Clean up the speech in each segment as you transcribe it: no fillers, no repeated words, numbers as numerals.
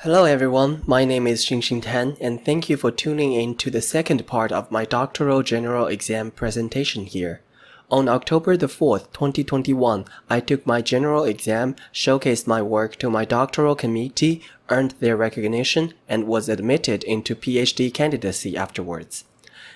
Hello everyone, my name is Xinxin Tang and thank you for tuning in to the second part of my Doctoral General Exam presentation here. On October the 4th, 2021, I took my general exam, showcased my work to my Doctoral Committee, earned their recognition, and was admitted into PhD Candidacy afterwards.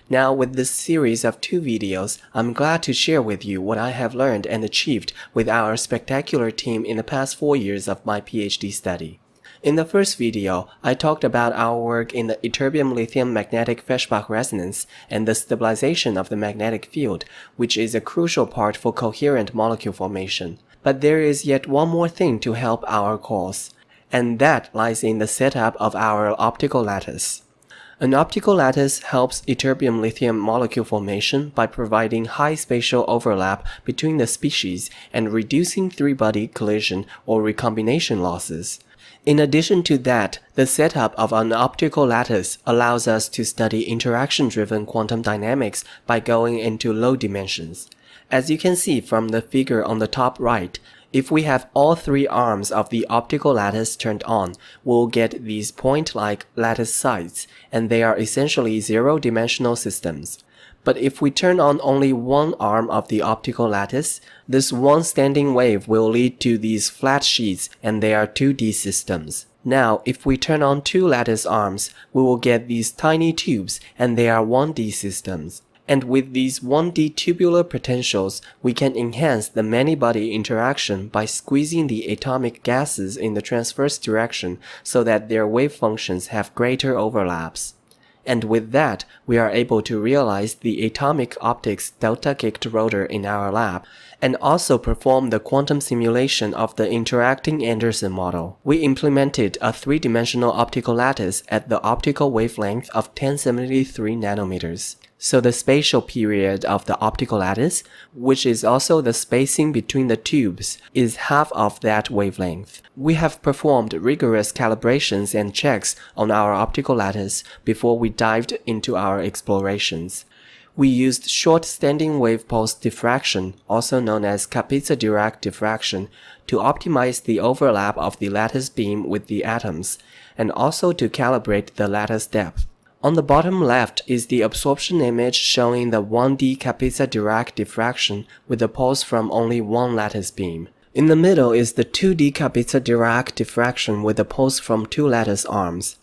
Now with this series of 2 videos, I'm glad to share with you what I have learned and achieved with our spectacular team in the past 4 years of my PhD study. In the first video, I talked about our work in the ytterbium-lithium magnetic Feshbach resonance and the stabilization of the magnetic field, which is a crucial part for coherent molecule formation. But there is yet one more thing to help our cause, and that lies in the setup of our optical lattice. An optical lattice helps ytterbium-lithium molecule formation by providing high spatial overlap between the species and reducing three-body collision or recombination losses. In addition to that, the setup of an optical lattice allows us to study interaction-driven quantum dynamics by going into low dimensions. As you can see from the figure on the top right, if we have all 3 arms of the optical lattice turned on, we'll get these point-like lattice sites, and they are essentially zero-dimensional systems. But if we turn on only one arm of the optical lattice, this one standing wave will lead to these flat sheets and they are 2D systems. Now, if we turn on 2 lattice arms, we will get these tiny tubes and they are 1D systems. And with these 1D tubular potentials, we can enhance the many-body interaction by squeezing the atomic gases in the transverse direction so that their wave functions have greater overlaps. And with that, we are able to realize the atomic optics delta-kicked rotor in our lab, and also perform the quantum simulation of the interacting Anderson model. We implemented a 3-dimensional optical lattice at the optical wavelength of 1073 nanometers. So the spatial period of the optical lattice, which is also the spacing between the tubes, is half of that wavelength. We have performed rigorous calibrations and checks on our optical lattice before we dived into our explorations. We used short standing wave pulse diffraction, also known as Kapitsa-Dirac diffraction, to optimize the overlap of the lattice beam with the atoms, and also to calibrate the lattice depth. On the bottom left is the absorption image showing the 1D Kapitsa-Dirac diffraction with a pulse from only one lattice beam. In the middle is the 2D Kapitsa-Dirac diffraction with a pulse from 2 lattice arms.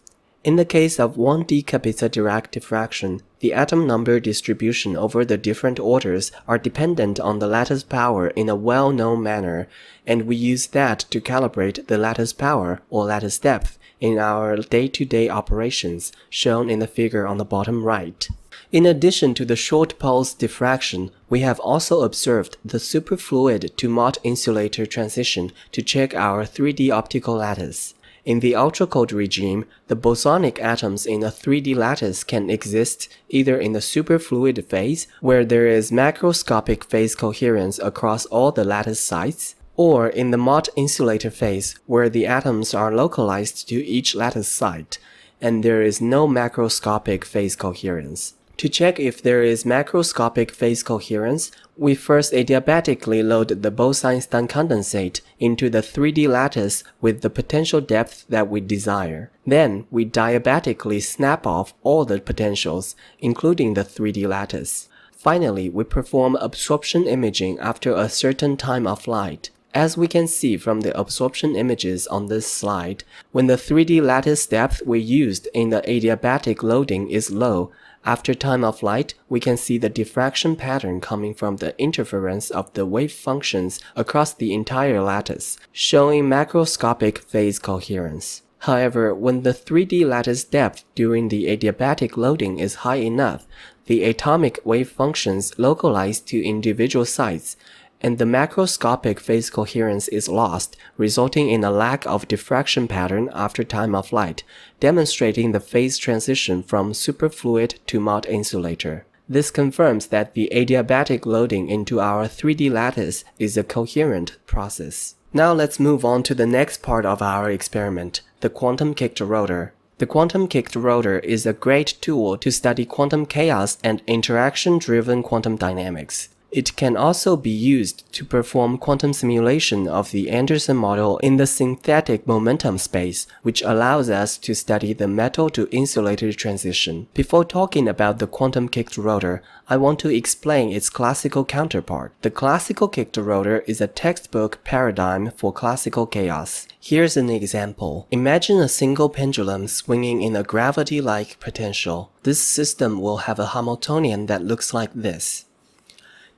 In the case of 1D Kapitsa-Dirac diffraction, the atom number distribution over the different orders are dependent on the lattice power in a well-known manner, and we use that to calibrate the lattice power or lattice depth in our day-to-day operations, shown in the figure on the bottom right. In addition to the short pulse diffraction, we have also observed the Superfluid-Mott Insulator transition to check our 3D optical lattice. In the ultracold regime, the bosonic atoms in a 3D lattice can exist either in the superfluid phase, where there is macroscopic phase coherence across all the lattice sites, or in the Mott insulator phase, where the atoms are localized to each lattice site, and there is no macroscopic phase coherence. To check if there is macroscopic phase coherence, we first adiabatically load the Bose-Einstein condensate into the 3D lattice with the potential depth that we desire. Then, we diabatically snap off all the potentials, including the 3D lattice. Finally, we perform absorption imaging after a certain time of flight. As we can see from the absorption images on this slide, when the 3D lattice depth we used in the adiabatic loading is low, after time of flight, we can see the diffraction pattern coming from the interference of the wave functions across the entire lattice, showing macroscopic phase coherence. However, when the 3D lattice depth during the adiabatic loading is high enough, the atomic wave functions localize to individual sites, and the macroscopic phase coherence is lost, resulting in a lack of diffraction pattern after time of flight, demonstrating the phase transition from superfluid to Mott insulator. This confirms that the adiabatic loading into our 3D lattice is a coherent process. Now let's move on to the next part of our experiment, the quantum-kicked rotor. The quantum-kicked rotor is a great tool to study quantum chaos and interaction-driven quantum dynamics. It can also be used to perform quantum simulation of the Anderson model in the synthetic momentum space, which allows us to study the metal-to-insulator transition. Before talking about the quantum kicked rotor, I want to explain its classical counterpart. The classical kicked rotor is a textbook paradigm for classical chaos. Here's an example. Imagine a single pendulum swinging in a gravity-like potential. This system will have a Hamiltonian that looks like this.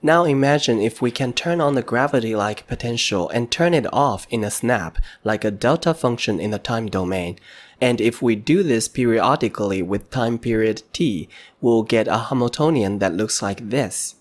Now imagine if we can turn on the gravity-like potential and turn it off in a snap, like a delta function in the time domain. And if we do this periodically with time period t, we'll get a Hamiltonian that looks like this.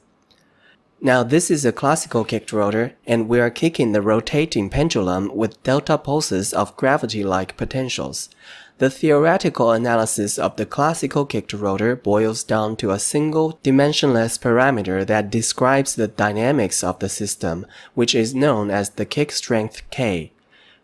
Now this is a classical kicked rotor, and we are kicking the rotating pendulum with delta pulses of gravity-like potentials. The theoretical analysis of the classical kicked rotor boils down to a single dimensionless parameter that describes the dynamics of the system, which is known as the kick strength K.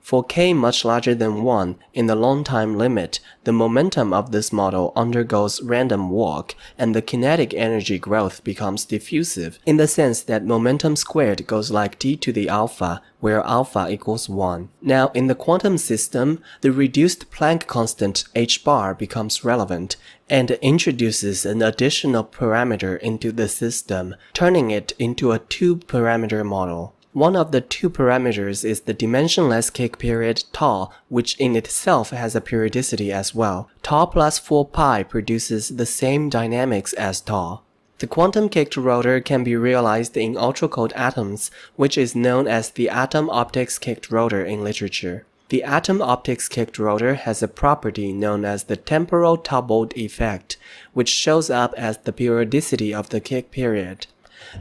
For K much larger than 1, in the long time limit, the momentum of this model undergoes random walk, and the kinetic energy growth becomes diffusive, in the sense that momentum squared goes like t to the alpha, where alpha equals 1. Now, in the quantum system, the reduced Planck constant h bar becomes relevant, and introduces an additional parameter into the system, turning it into a two-parameter model. One of the two parameters is the dimensionless kick period tau, which in itself has a periodicity as well. Tau plus 4 pi produces the same dynamics as tau. The quantum kicked rotor can be realized in ultracold atoms, which is known as the atom optics kicked rotor in literature. The atom optics kicked rotor has a property known as the temporal Talbot effect, which shows up as the periodicity of the kick period.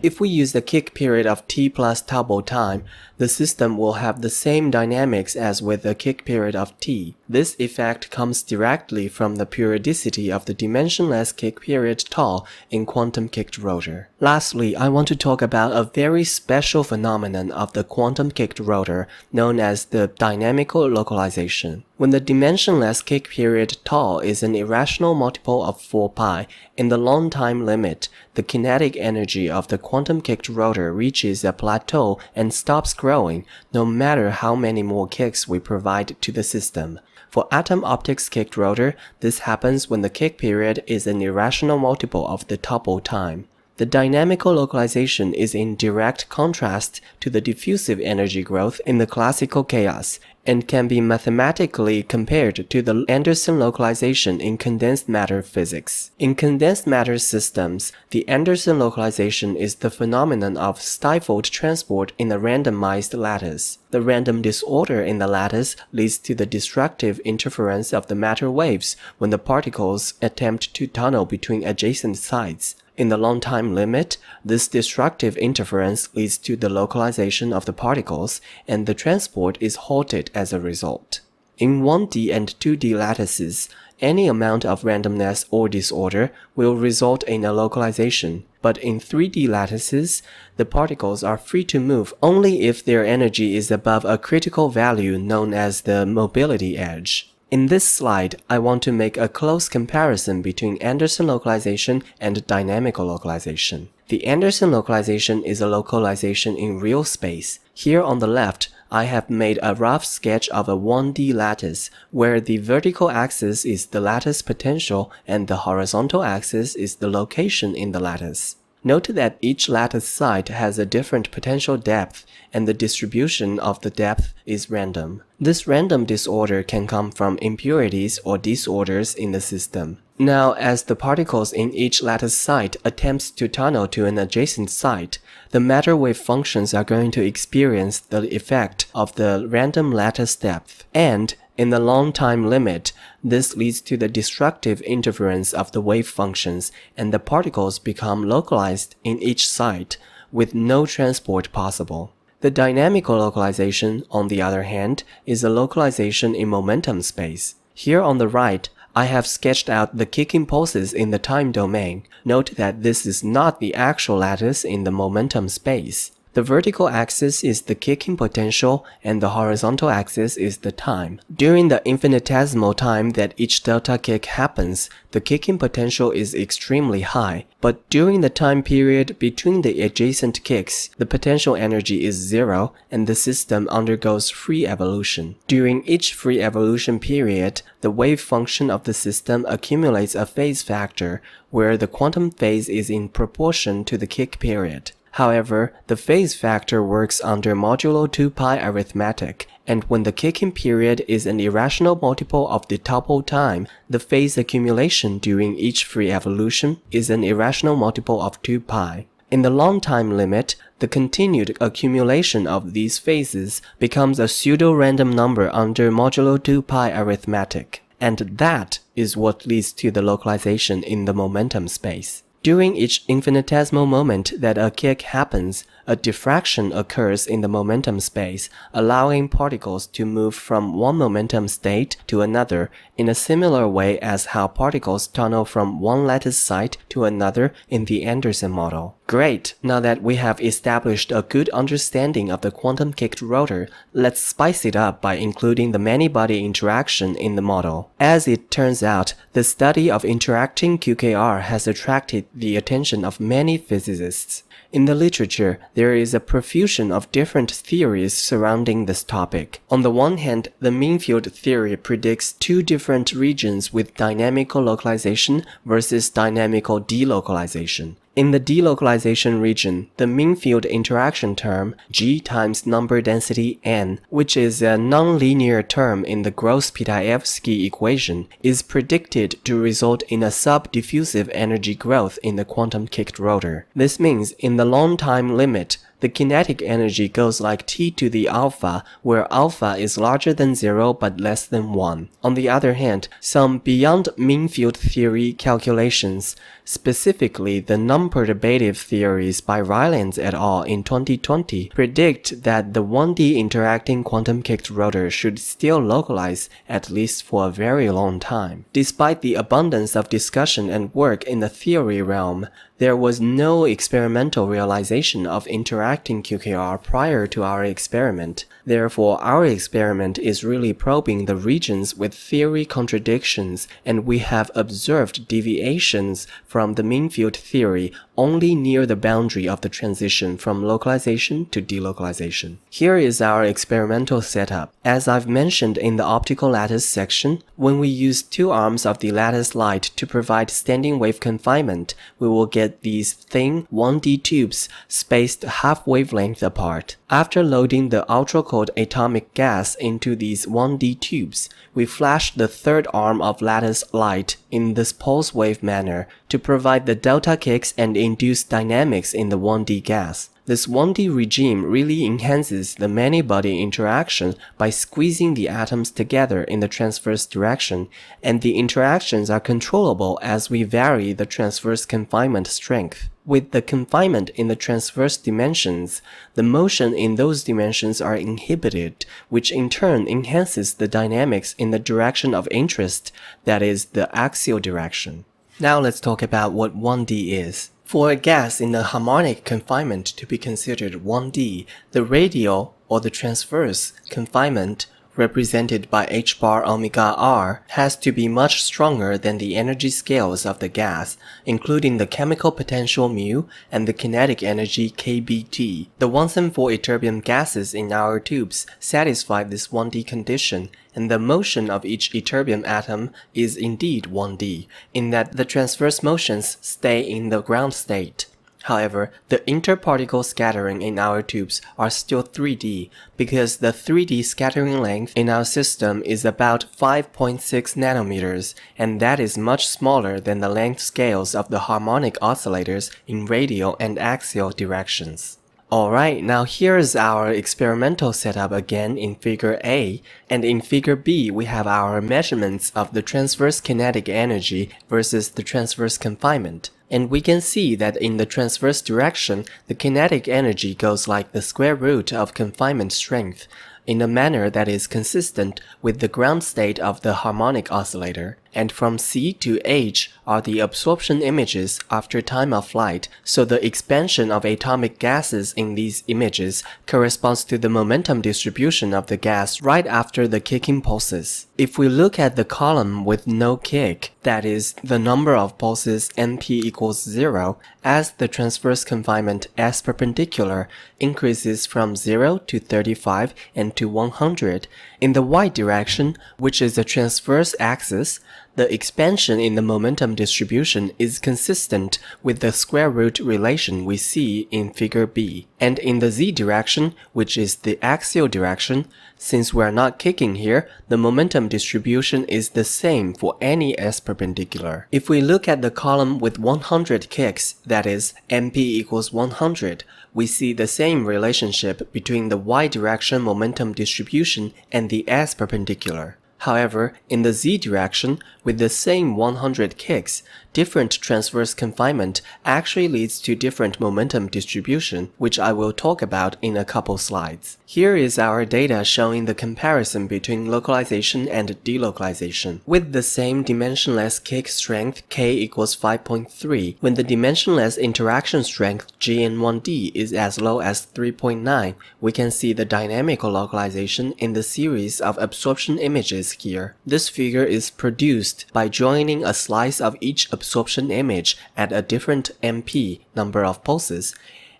If we use the kick period of t plus Talbot time, the system will have the same dynamics as with the kick period of t. This effect comes directly from the periodicity of the dimensionless kick period tau in quantum kicked rotor. Lastly, I want to talk about a very special phenomenon of the quantum kicked rotor known as the dynamical localization. When the dimensionless kick period tau is an irrational multiple of 4 pi, in the long time limit, the kinetic energy of the quantum kicked rotor reaches a plateau and stops growing, no matter how many more kicks we provide to the system. For atom optics kicked rotor, this happens when the kick period is an irrational multiple of the Talbot time. The dynamical localization is in direct contrast to the diffusive energy growth in the classical chaos, and can be mathematically compared to the Anderson localization in condensed matter physics. In condensed matter systems, the Anderson localization is the phenomenon of stifled transport in a randomized lattice. The random disorder in the lattice leads to the destructive interference of the matter waves when the particles attempt to tunnel between adjacent sites. In the long time limit, this destructive interference leads to the localization of the particles, and the transport is halted as a result. In 1D and 2D lattices, any amount of randomness or disorder will result in a localization, but in 3D lattices, the particles are free to move only if their energy is above a critical value known as the mobility edge. In this slide, I want to make a close comparison between Anderson localization and dynamical localization. The Anderson localization is a localization in real space. Here on the left, I have made a rough sketch of a 1D lattice, where the vertical axis is the lattice potential and the horizontal axis is the location in the lattice. Note that each lattice site has a different potential depth, and the distribution of the depth is random. This random disorder can come from impurities or disorders in the system. Now, as the particles in each lattice site attempts to tunnel to an adjacent site, the matter wave functions are going to experience the effect of the random lattice depth, and in the long time limit, this leads to the destructive interference of the wave functions, and the particles become localized in each site, with no transport possible. The dynamical localization, on the other hand, is a localization in momentum space. Here on the right, I have sketched out the kicking pulses in the time domain. Note that this is not the actual lattice in the momentum space. The vertical axis is the kicking potential and the horizontal axis is the time. During the infinitesimal time that each delta kick happens, the kicking potential is extremely high, but during the time period between the adjacent kicks, the potential energy is zero and the system undergoes free evolution. During each free evolution period, the wave function of the system accumulates a phase factor where the quantum phase is in proportion to the kick period. However, the phase factor works under modulo 2 pi arithmetic, and when the kicking period is an irrational multiple of the topple time, the phase accumulation during each free evolution is an irrational multiple of 2 pi. In the long time limit, the continued accumulation of these phases becomes a pseudo-random number under modulo 2 pi arithmetic, and that is what leads to the localization in the momentum space. During each infinitesimal moment that a kick happens, a diffraction occurs in the momentum space, allowing particles to move from one momentum state to another in a similar way as how particles tunnel from one lattice site to another in the Anderson model. Great! Now that we have established a good understanding of the quantum-kicked rotor, let's spice it up by including the many-body interaction in the model. As it turns out, the study of interacting QKR has attracted the attention of many physicists. In the literature, there is a profusion of different theories surrounding this topic. On the one hand, the mean field theory predicts two different regions with dynamical localization versus dynamical delocalization. In the delocalization region, the mean field interaction term, G times number density n, which is a nonlinear term in the Gross-Pitaevsky equation, is predicted to result in a sub-diffusive energy growth in the quantum-kicked rotor. This means in the long time limit, the kinetic energy goes like t to the alpha, where alpha is larger than 0 but less than 1. On the other hand, some beyond mean field theory calculations, specifically the non-perturbative theories by Rylance et al. In 2020, predict that the 1D interacting quantum-kicked rotor should still localize at least for a very long time. Despite the abundance of discussion and work in the theory realm, there was no experimental realization of interacting QKR prior to our experiment. Therefore, our experiment is really probing the regions with theory contradictions, and we have observed deviations from the mean field theory only near the boundary of the transition from localization to delocalization. Here is our experimental setup. As I've mentioned in the optical lattice section, when we use two arms of the lattice light to provide standing wave confinement, we will get these thin 1D tubes spaced half wavelength apart. After loading the ultra-cold atomic gas into these 1D tubes, we flash the third arm of lattice light in this pulse wave manner to provide the delta kicks and induce dynamics in the 1D gas. This 1D regime really enhances the many-body interaction by squeezing the atoms together in the transverse direction, and the interactions are controllable as we vary the transverse confinement strength. With the confinement in the transverse dimensions, the motion in those dimensions are inhibited, which in turn enhances the dynamics in the direction of interest, that is, the axial direction. Now let's talk about what 1D is. For a gas in the harmonic confinement to be considered 1D, the radial or the transverse confinement, represented by h bar omega r, has to be much stronger than the energy scales of the gas, including the chemical potential mu and the kinetic energy kBt. The 174 ytterbium gases in our tubes satisfy this 1D condition, and the motion of each ytterbium atom is indeed 1D, in that the transverse motions stay in the ground state. However, the interparticle scattering in our tubes are still 3D, because the 3D scattering length in our system is about 5.6 nanometers, and that is much smaller than the length scales of the harmonic oscillators in radial and axial directions. Alright, now here's our experimental setup again in figure A, and in figure B we have our measurements of the transverse kinetic energy versus the transverse confinement. And we can see that in the transverse direction, the kinetic energy goes like the square root of confinement strength, in a manner that is consistent with the ground state of the harmonic oscillator. and from C to H are the absorption images after time of flight, so the expansion of atomic gases in these images corresponds to the momentum distribution of the gas right after the kicking pulses. If we look at the column with no kick, that is, the number of pulses np equals 0, as the transverse confinement S perpendicular increases from 0 to 35 and to 100, in the y direction, which is the transverse axis, the expansion in the momentum distribution is consistent with the square root relation we see in figure B. And in the z direction, which is the axial direction, since we're not kicking here, the momentum distribution is the same for any S perpendicular. If we look at the column with 100 kicks, that is, np equals 100, we see the same relationship between the y direction momentum distribution and the S perpendicular. However, in the z direction, with the same 100 kicks, different transverse confinement actually leads to different momentum distribution, which I will talk about in a couple slides. Here is our data showing the comparison between localization and delocalization. With the same dimensionless kick strength K equals 5.3, when the dimensionless interaction strength GN1D is as low as 3.9, we can see the dynamical localization in the series of absorption images here. This figure is produced by joining a slice of each absorption image at a different np number of pulses,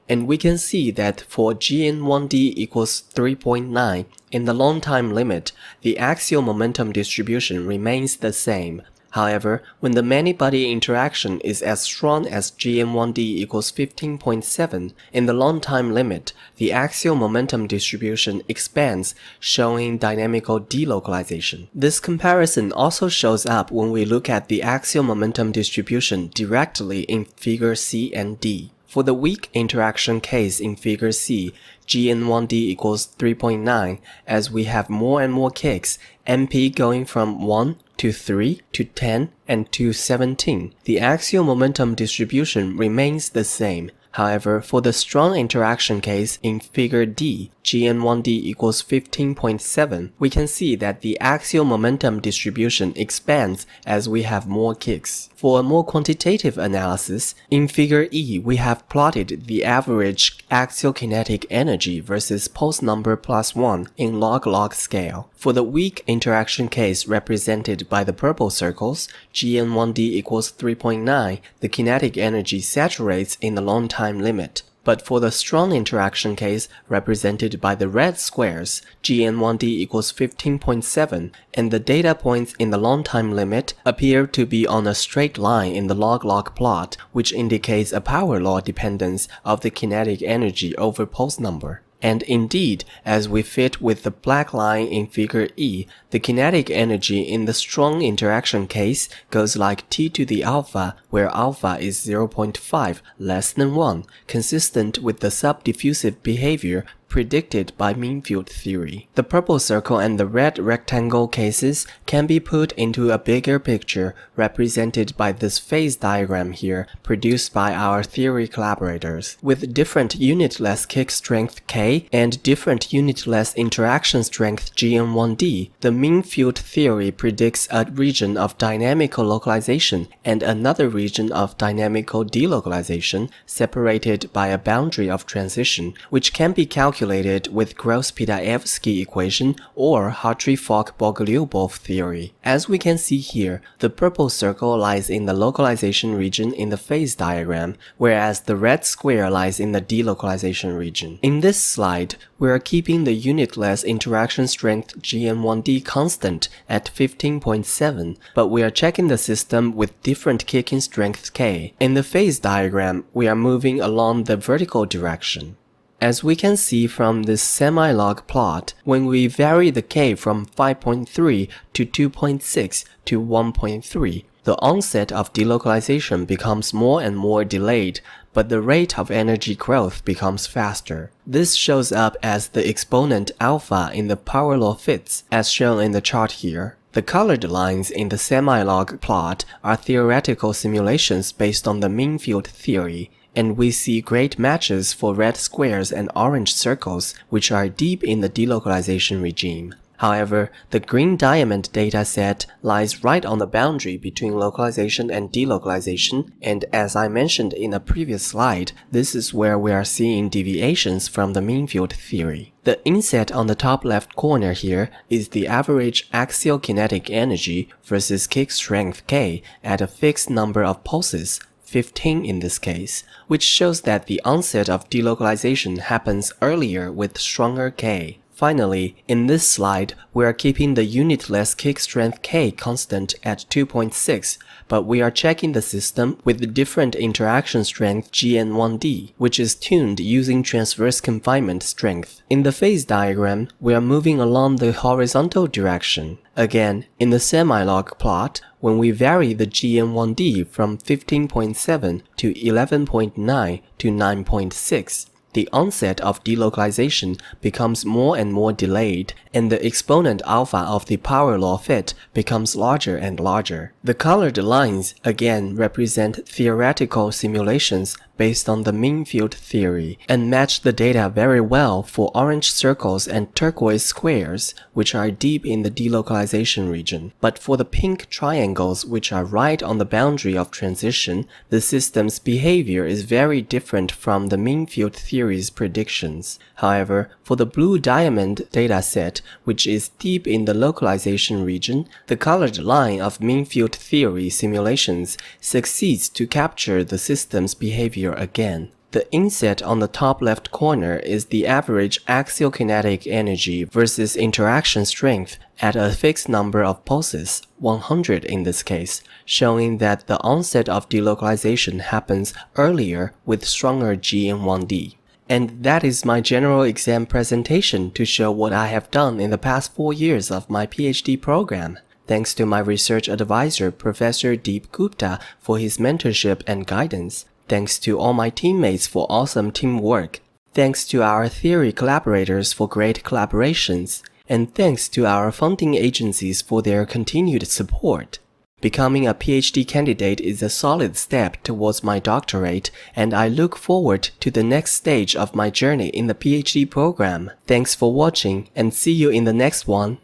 and we can see that for GN1D equals 3.9, in the long time limit, the axial momentum distribution remains the same. However, when the many-body interaction is as strong as GN1D equals 15.7, in the long time limit, the axial momentum distribution expands, showing dynamical delocalization. This comparison also shows up when we look at the axial momentum distribution directly in figure C and D. For the weak interaction case in figure C, GN1D equals 3.9, as we have more and more kicks, np going from 1 to 3 to 10 and to 17. The axial momentum distribution remains the same. However, for the strong interaction case in figure D, GN1D equals 15.7, we can see that the axial momentum distribution expands as we have more kicks. For a more quantitative analysis, in figure E, we have plotted the average axial kinetic energy versus pulse number plus 1 in log-log scale. For the weak interaction case represented by the purple circles, GN1D equals 3.9, the kinetic energy saturates in the long time limit. But for the strong interaction case represented by the red squares, GN1D equals 15.7, and the data points in the long time limit appear to be on a straight line in the log-log plot, which indicates a power law dependence of the kinetic energy over pulse number. And indeed, as we fit with the black line in figure E, the kinetic energy in the strong interaction case goes like T to the alpha, where alpha is 0.5 less than 1, consistent with the subdiffusive behavior predicted by mean field theory. The purple circle and the red rectangle cases can be put into a bigger picture represented by this phase diagram here produced by our theory collaborators. With different unitless kick strength K and different unitless interaction strength GN1D, the mean field theory predicts a region of dynamical localization and another region of dynamical delocalization separated by a boundary of transition, which can be calculated with Gross-Pitaevsky equation or Hartree-Fock-Bogolyubov theory. As we can see here, the purple circle lies in the localization region in the phase diagram, whereas the red square lies in the delocalization region. In this slide, we are keeping the unitless interaction strength GN1D constant at 15.7, but we are checking the system with different kicking strength K. In the phase diagram, we are moving along the vertical direction. As we can see from this semi-log plot, when we vary the K from 5.3 to 2.6 to 1.3, the onset of delocalization becomes more and more delayed, but the rate of energy growth becomes faster. This shows up as the exponent alpha in the power law fits, as shown in the chart here. The colored lines in the semi-log plot are theoretical simulations based on the mean field theory, and we see great matches for red squares and orange circles, which are deep in the delocalization regime. However, the green diamond dataset lies right on the boundary between localization and delocalization, and as I mentioned in a previous slide, this is where we are seeing deviations from the mean field theory. The inset on the top left corner here is the average axial kinetic energy versus kick strength K at a fixed number of pulses, 15 in this case, which shows that the onset of delocalization happens earlier with stronger K. Finally, in this slide, we are keeping the unitless kick strength K constant at 2.6, but we are checking the system with the different interaction strength GN1D, which is tuned using transverse confinement strength. In the phase diagram, we are moving along the horizontal direction. Again, in the semi-log plot, when we vary the GN1D from 15.7 to 11.9 to 9.6, the onset of delocalization becomes more and more delayed, and the exponent alpha of the power law fit becomes larger and larger. The colored lines again represent theoretical simulations based on the mean field theory and match the data very well for orange circles and turquoise squares, which are deep in the delocalization region. But for the pink triangles, which are right on the boundary of transition, the system's behavior is very different from the mean field theory's predictions. However, for the blue diamond dataset, which is deep in the localization region, the colored line of mean field theory simulations succeeds to capture the system's behavior again. The inset on the top left corner is the average axial kinetic energy versus interaction strength at a fixed number of pulses, 100 in this case, showing that the onset of delocalization happens earlier with stronger GN1D. And that is my general exam presentation to show what I have done in the past 4 years of my PhD program. Thanks to my research advisor, Professor Deep Gupta, for his mentorship and guidance. Thanks to all my teammates for awesome teamwork. Thanks to our theory collaborators for great collaborations. And thanks to our funding agencies for their continued support. Becoming a PhD candidate is a solid step towards my doctorate, and I look forward to the next stage of my journey in the PhD program. Thanks for watching, and see you in the next one.